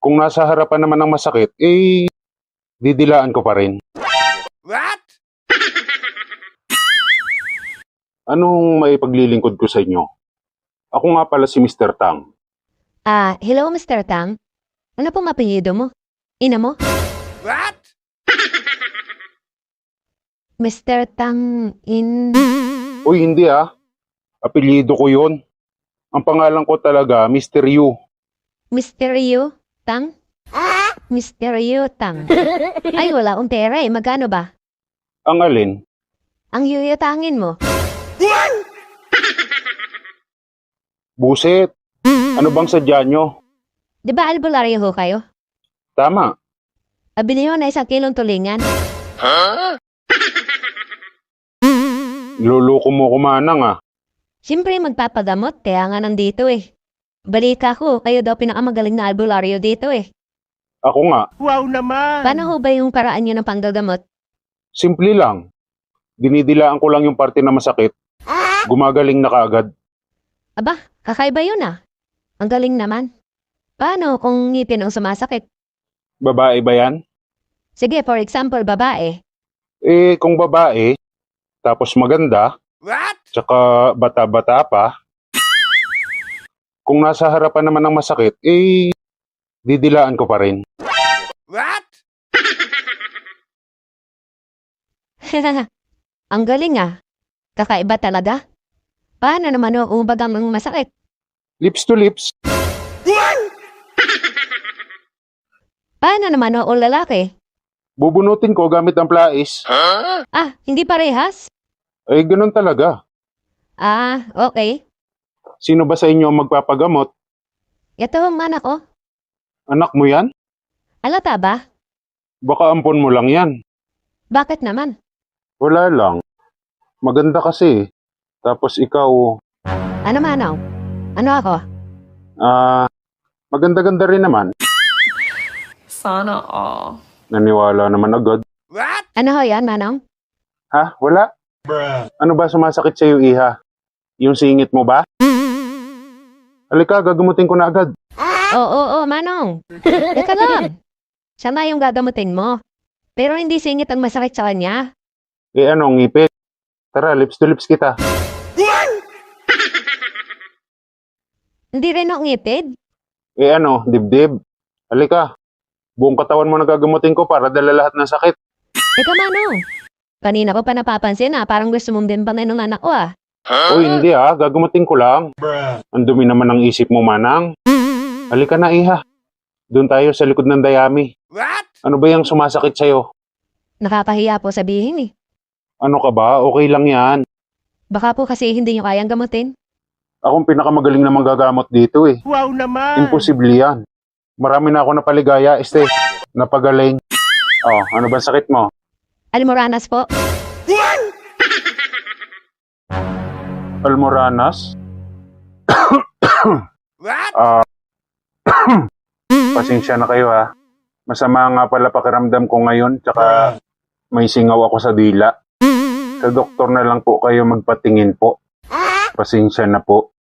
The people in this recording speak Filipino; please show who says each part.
Speaker 1: Kung nasa harapan naman ng masakit, didilaan ko pa rin.
Speaker 2: What?
Speaker 1: Anong maipaglilingkod ko sa inyo? Ako nga pala si Mr. Tang.
Speaker 3: Hello, Mr. Tang. Ano pong apelyido mo? Ina mo?
Speaker 2: What?
Speaker 3: Mr. Tang
Speaker 1: Uy, hindi Apelyido ko yon. Ang pangalan ko talaga, Mr. Yu.
Speaker 3: Misteryo Tang? Misteryo Tang. Ay, wala akong pera Magkano ba?
Speaker 1: Ang alin?
Speaker 3: Ang yuyutangin mo.
Speaker 1: Buset. Ano bang sadya nyo?
Speaker 3: Di ba albularyo ho kayo?
Speaker 1: Tama.
Speaker 3: Abili nyo na 1 kilong tulingan.
Speaker 1: Luloko mo kumanang
Speaker 3: Siyempre magpapagamot, kaya nga nandito Balita ko, kayo daw pinakamagaling na albularyo dito
Speaker 1: Ako nga.
Speaker 2: Wow naman!
Speaker 3: Paano ho ba yung paraan nyo ng panggagamot?
Speaker 1: Simple lang. Dinidilaan ko lang yung parte na masakit. Gumagaling na kaagad.
Speaker 3: Aba, kakaiba yun Ang galing naman. Paano kung ngipin ang sumasakit?
Speaker 1: Babae ba yan?
Speaker 3: Sige, for example, babae.
Speaker 1: Kung babae, tapos maganda,
Speaker 2: What?
Speaker 1: tsaka bata-bata pa, kung nasa harapan naman ng masakit, didilaan ko pa rin.
Speaker 2: What?
Speaker 3: Ang galing Kakaiba talaga. Paano naman kung bagang masakit?
Speaker 1: Lips to lips.
Speaker 3: Paano naman kung lalaki?
Speaker 1: Bubunutin ko gamit ang plais.
Speaker 3: Hindi parehas?
Speaker 1: Ganun talaga.
Speaker 3: Okay.
Speaker 1: Sino ba sa inyo ang magpapagamot?
Speaker 3: Ito ang anak ko.
Speaker 1: Anak mo yan?
Speaker 3: Alata ba?
Speaker 1: Baka ampon mo lang yan.
Speaker 3: Bakit naman?
Speaker 1: Wala lang. Maganda kasi. Tapos ikaw,
Speaker 3: Ano manaw? Ano ako?
Speaker 1: maganda-ganda rin naman.
Speaker 4: Sana all.
Speaker 1: Naniwala naman agad.
Speaker 2: What?
Speaker 3: Ano ho yan, manong?
Speaker 1: Ha? Wala? Ano ba sumasakit sa'yo, iha? Yung singit mo ba? Halika, gagamutin ko na agad.
Speaker 3: Oo, manong. Teka lang. Siya na yung gagamutin mo. Pero hindi singit ang masakit sa kanya.
Speaker 1: Ano, ngipit? Tara, lips to lips kita.
Speaker 3: Hindi rin ako ngipid.
Speaker 1: Ano, dibdib? Halika. Buong katawan mo na gagamutin ko para dala lahat ng sakit.
Speaker 3: Teka, manong. Kanina ko pa napapansin parang gusto mong bimpanin ng anak ko
Speaker 1: Uy, hindi gagamutin ko lang. Ang dumi naman ng isip mo, manang. Halika na, iha. Doon tayo sa likod ng dayami.
Speaker 2: What?
Speaker 1: Ano ba yung sumasakit sa'yo?
Speaker 3: Nakakahiya po sabihin
Speaker 1: Ano ka ba? Okay lang yan.
Speaker 3: Baka po kasi hindi nyo kayang gamutin.
Speaker 1: Akong pinakamagaling na manggagamot dito
Speaker 2: Wow naman!
Speaker 1: Imposible yan. Marami na ako napaligaya, napagaling. Ano ba sakit mo?
Speaker 3: Almoranas po.
Speaker 1: Almoranas?
Speaker 2: What?
Speaker 1: Pasensya na kayo Masama nga pala pakiramdam ko ngayon, tsaka may singaw ako sa dila. Sa doktor na lang po kayo magpatingin po. Pasensya na po.